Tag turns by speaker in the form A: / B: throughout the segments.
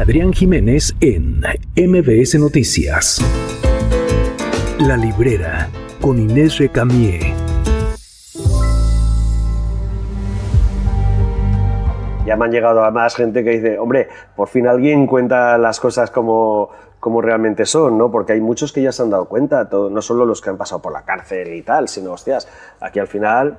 A: Adrián Jiménez en MBS Noticias. La Librera con Inés Recamier.
B: Ya me han llegado a más gente que dice, hombre, por fin alguien cuenta las cosas como realmente son, ¿no? Porque hay muchos que ya se han dado cuenta, no solo los que han pasado por la cárcel y tal, sino, hostias, aquí al final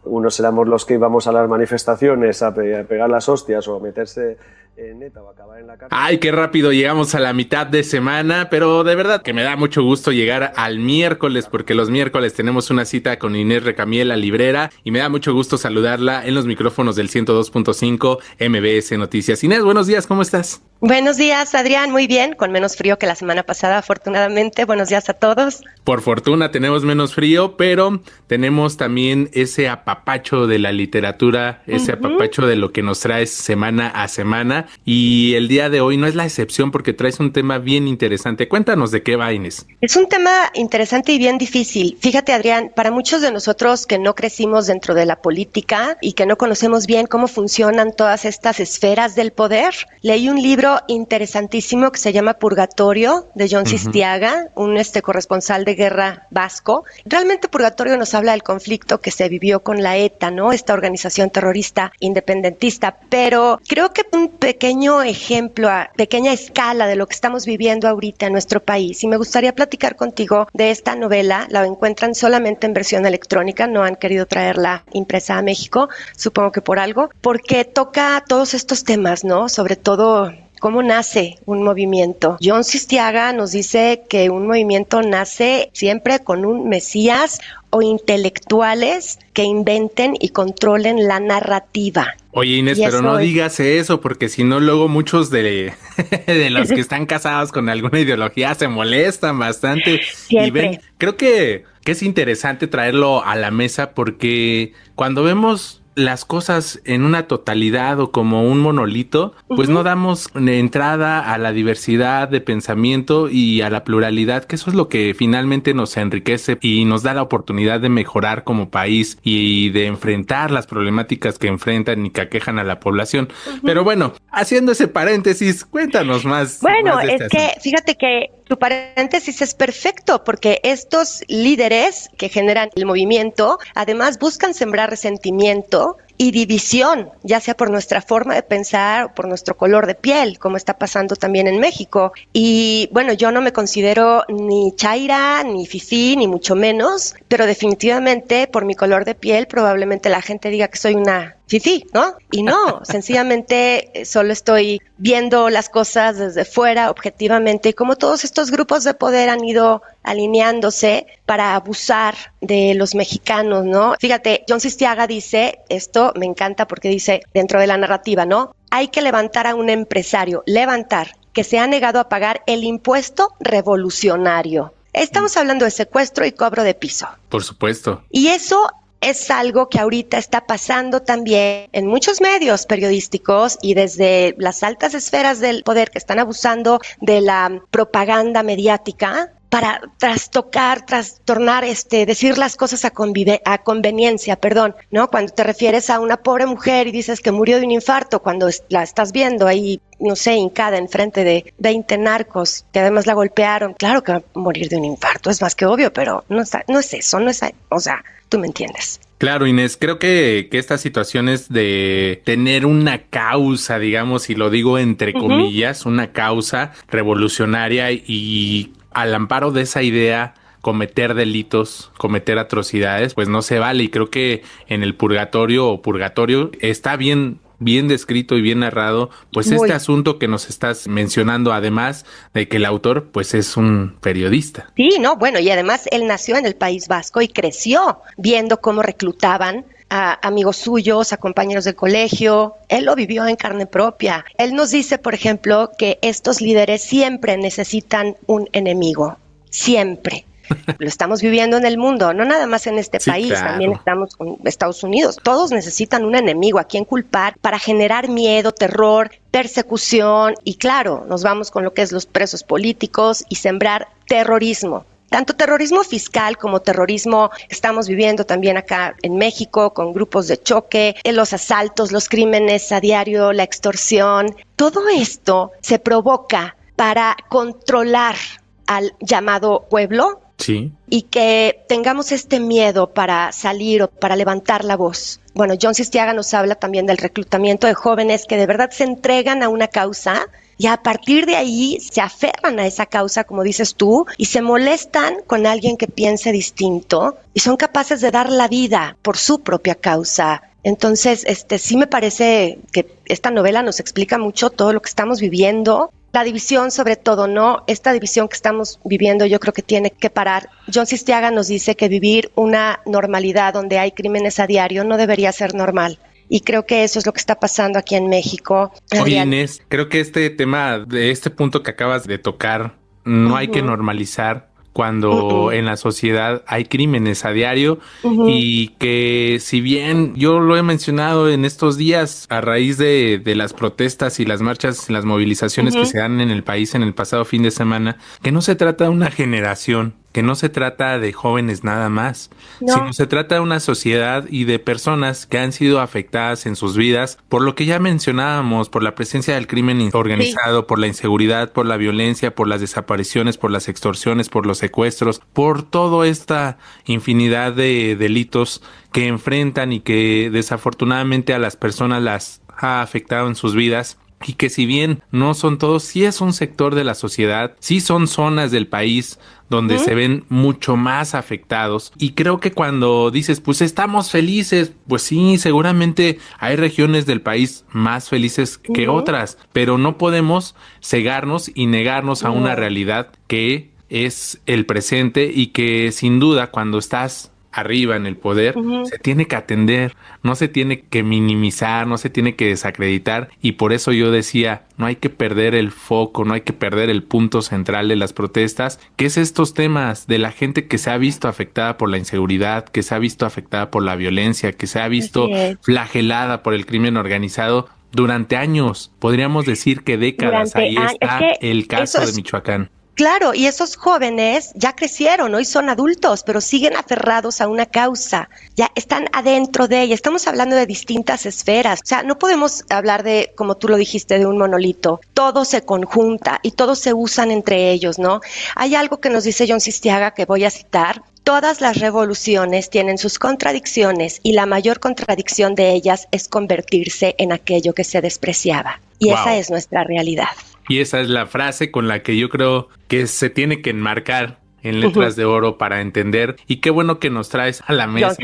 B: unos éramos los que íbamos a las manifestaciones a pegar las hostias o a meterse en neta o a acabar en la cárcel.
C: Ay, qué rápido llegamos a la mitad de semana, pero de verdad que me da mucho gusto llegar al miércoles, porque los miércoles tenemos una cita con Inés Recamier, la librera, y me da mucho gusto saludarla en los micrófonos del 102.5 MBS Noticias. Inés, buenos días, ¿cómo estás?
D: Buenos días, Adrián, muy bien, con menos frío que la semana pasada, afortunadamente. Buenos días a todos.
C: Por fortuna tenemos menos frío, pero tenemos también ese apapacho de la literatura, ese apapacho de lo que nos traes semana a semana, y el día de hoy no es la excepción porque traes un tema bien interesante. Cuéntanos de qué va, Inés.
D: Es un tema interesante y bien difícil. Fíjate, Adrián, para muchos de nosotros que no crecimos dentro de la política y que no conocemos bien cómo funcionan todas estas esferas del poder, leí un libro interesantísimo que se llama Purgatorio, de John Sistiaga, un corresponsal de guerra vasco. Realmente Purgatorio nos habla del conflicto que se vivió con la ETA, ¿no? Esta organización terrorista independentista, pero creo que un pequeño ejemplo a pequeña escala de lo que estamos viviendo ahorita en nuestro país, y me gustaría platicar contigo de esta novela. La encuentran solamente en versión electrónica, no han querido traerla impresa a México, supongo que por algo, porque toca todos estos temas, ¿no? Sobre todo ¿cómo nace un movimiento? John Sistiaga nos dice que un movimiento nace siempre con un mesías o intelectuales que inventen y controlen la narrativa.
C: Oye, Inés, pero no digas eso, porque si no, luego muchos de los que están casados con alguna ideología se molestan bastante.
D: Siempre.
C: Y ven, creo que es interesante traerlo a la mesa, porque cuando vemos las cosas en una totalidad o como un monolito, pues no damos entrada a la diversidad de pensamiento y a la pluralidad, que eso es lo que finalmente nos enriquece y nos da la oportunidad de mejorar como país y de enfrentar las problemáticas que enfrentan y que aquejan a la población. Pero bueno, haciendo ese paréntesis, cuéntanos más.
D: Bueno,
C: más de este asunto.
D: Fíjate que tu paréntesis es perfecto, porque estos líderes que generan el movimiento, además buscan sembrar resentimiento y división, ya sea por nuestra forma de pensar o por nuestro color de piel, como está pasando también en México. Y bueno, yo no me considero ni chaira, ni fifí, ni mucho menos, pero definitivamente por mi color de piel probablemente la gente diga que soy una fifí, ¿no? Y no, sencillamente solo estoy viendo las cosas desde fuera, objetivamente, y como todos estos grupos de poder han ido alineándose para abusar de los mexicanos, ¿no? Fíjate, John Sistiaga dice, esto me encanta porque dice, dentro de la narrativa, ¿no? Hay que levantar a un empresario, que se ha negado a pagar el impuesto revolucionario. Estamos hablando de secuestro y cobro de piso.
C: Por supuesto.
D: Y eso es algo que ahorita está pasando también en muchos medios periodísticos y desde las altas esferas del poder que están abusando de la propaganda mediática para trastornar, decir las cosas a conveniencia, ¿no? Cuando te refieres a una pobre mujer y dices que murió de un infarto, cuando la estás viendo ahí, no sé, hincada enfrente de 20 narcos que además la golpearon, claro que va a morir de un infarto, es más que obvio, pero no es eso, o sea, tú me entiendes.
C: Claro, Inés, creo que estas situaciones de tener una causa, digamos, y lo digo entre comillas, una causa revolucionaria y al amparo de esa idea cometer delitos, cometer atrocidades, pues no se vale. Y creo que en el purgatorio está bien descrito y bien narrado, pues este asunto que nos estás mencionando, además de que el autor pues es un periodista.
D: Sí, no, bueno, y además él nació en el País Vasco y creció viendo cómo reclutaban a amigos suyos, a compañeros del colegio. Él lo vivió en carne propia. Él nos dice, por ejemplo, que estos líderes siempre necesitan un enemigo, siempre. Lo estamos viviendo en el mundo, no nada más en este país, claro. También estamos con Estados Unidos. Todos necesitan un enemigo a quien culpar para generar miedo, terror, persecución y claro, nos vamos con lo que es los presos políticos y sembrar terrorismo. tanto terrorismo fiscal como terrorismo que estamos viviendo también acá en México, con grupos de choque, los asaltos, los crímenes a diario, la extorsión. Todo esto se provoca para controlar al llamado pueblo.
C: Sí.
D: Y que tengamos este miedo para salir o para levantar la voz. Bueno, John Sistiaga nos habla también del reclutamiento de jóvenes que de verdad se entregan a una causa y a partir de ahí se aferran a esa causa, como dices tú, y se molestan con alguien que piense distinto y son capaces de dar la vida por su propia causa. Entonces, sí me parece que esta novela nos explica mucho todo lo que estamos viviendo. La división sobre todo, ¿no? Esta división que estamos viviendo yo creo que tiene que parar. John Sistiaga nos dice que vivir una normalidad donde hay crímenes a diario no debería ser normal. Y creo que eso es lo que está pasando aquí en México.
C: Oye, Inés, creo que este tema, de este punto que acabas de tocar, no hay que normalizar cuando en la sociedad hay crímenes a diario y que si bien yo lo he mencionado en estos días a raíz de las protestas y las marchas, las movilizaciones que se dan en el país en el pasado fin de semana, que no se trata de una generación, que no se trata de jóvenes nada más, sino se trata de una sociedad y de personas que han sido afectadas en sus vidas por lo que ya mencionábamos, por la presencia del crimen organizado, por la inseguridad, por la violencia, por las desapariciones, por las extorsiones, por los secuestros, por toda esta infinidad de delitos que enfrentan y que desafortunadamente a las personas las ha afectado en sus vidas. Y que si bien no son todos, sí es un sector de la sociedad, sí son zonas del país donde se ven mucho más afectados. Y creo que cuando dices, pues estamos felices, pues sí, seguramente hay regiones del país más felices que otras, pero no podemos cegarnos y negarnos a una realidad que es el presente y que sin duda cuando estás arriba en el poder, se tiene que atender, no se tiene que minimizar, no se tiene que desacreditar y por eso yo decía, no hay que perder el foco, no hay que perder el punto central de las protestas, que es estos temas de la gente que se ha visto afectada por la inseguridad, que se ha visto afectada por la violencia, que se ha visto flagelada por el crimen organizado durante años, podríamos decir que décadas. Ahí está el caso de Michoacán.
D: Claro, y esos jóvenes ya crecieron, hoy son adultos, pero siguen aferrados a una causa, ya están adentro de ella. Estamos hablando de distintas esferas, o sea, no podemos hablar de, como tú lo dijiste, de un monolito. Todo se conjunta y todos se usan entre ellos, ¿no? Hay algo que nos dice John Sistiaga que voy a citar. Todas las revoluciones tienen sus contradicciones y la mayor contradicción de ellas es convertirse en aquello que se despreciaba. Y esa es nuestra realidad.
C: Y esa es la frase con la que yo creo que se tiene que enmarcar en letras de oro para entender. Y qué bueno que nos traes a la mesa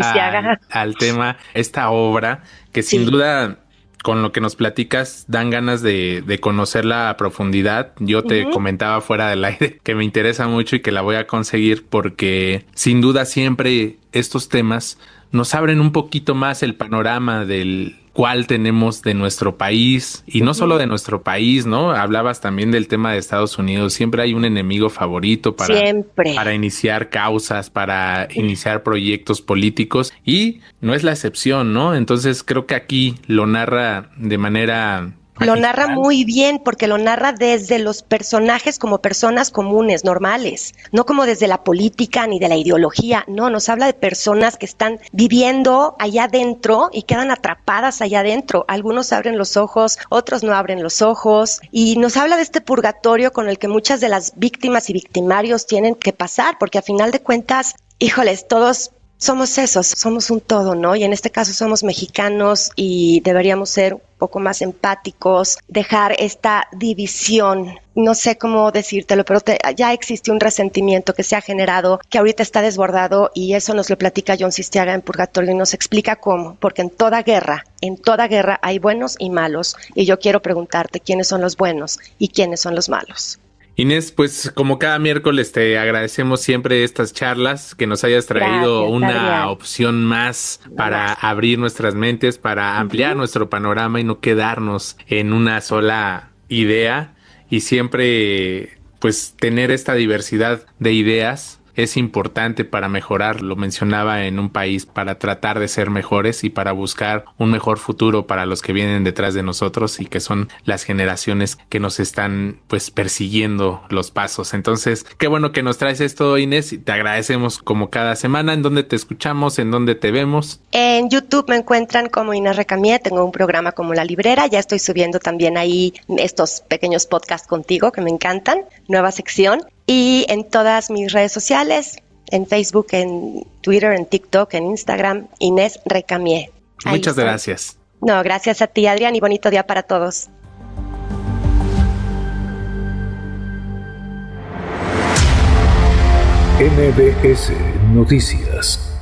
C: al tema esta obra, que sin duda con lo que nos platicas dan ganas de conocerla a profundidad. Yo te comentaba fuera del aire que me interesa mucho y que la voy a conseguir porque sin duda siempre estos temas nos abren un poquito más el panorama del cuál tenemos de nuestro país y no solo de nuestro país, ¿no? Hablabas también del tema de Estados Unidos. Siempre hay un enemigo favorito para iniciar causas, para iniciar proyectos políticos y no es la excepción, ¿no? Entonces creo que aquí lo narra de manera
D: Lo narra muy bien porque lo narra desde los personajes como personas comunes, normales, no como desde la política ni de la ideología, no, nos habla de personas que están viviendo allá adentro y quedan atrapadas allá adentro. Algunos abren los ojos, otros no abren los ojos y nos habla de este purgatorio con el que muchas de las víctimas y victimarios tienen que pasar porque a final de cuentas, híjoles, todos somos esos, somos un todo, ¿no? Y en este caso somos mexicanos y deberíamos ser un poco más empáticos, dejar esta división, no sé cómo decírtelo, pero ya existe un resentimiento que se ha generado, que ahorita está desbordado y eso nos lo platica John Sistiaga en Purgatorio y nos explica cómo, porque en toda guerra hay buenos y malos y yo quiero preguntarte quiénes son los buenos y quiénes son los malos.
C: Inés, pues como cada miércoles te agradecemos siempre estas charlas, que nos hayas traído una opción más para abrir nuestras mentes, para ampliar nuestro panorama y no quedarnos en una sola idea y siempre pues tener esta diversidad de ideas es importante para mejorar, lo mencionaba, en un país, para tratar de ser mejores y para buscar un mejor futuro para los que vienen detrás de nosotros y que son las generaciones que nos están pues persiguiendo los pasos. Entonces, qué bueno que nos traes esto, Inés, y te agradecemos como cada semana. ¿En dónde te escuchamos? ¿En dónde te vemos?
D: En YouTube me encuentran como Inés Recamier, tengo un programa como La Librera, ya estoy subiendo también ahí estos pequeños podcasts contigo que me encantan, nueva sección, y en todas mis redes sociales, en Facebook, en Twitter, en TikTok, en Instagram, Inés Recamier.
C: Muchas gracias.
D: No, gracias a ti, Adrián, y bonito día para todos.
A: MBS Noticias.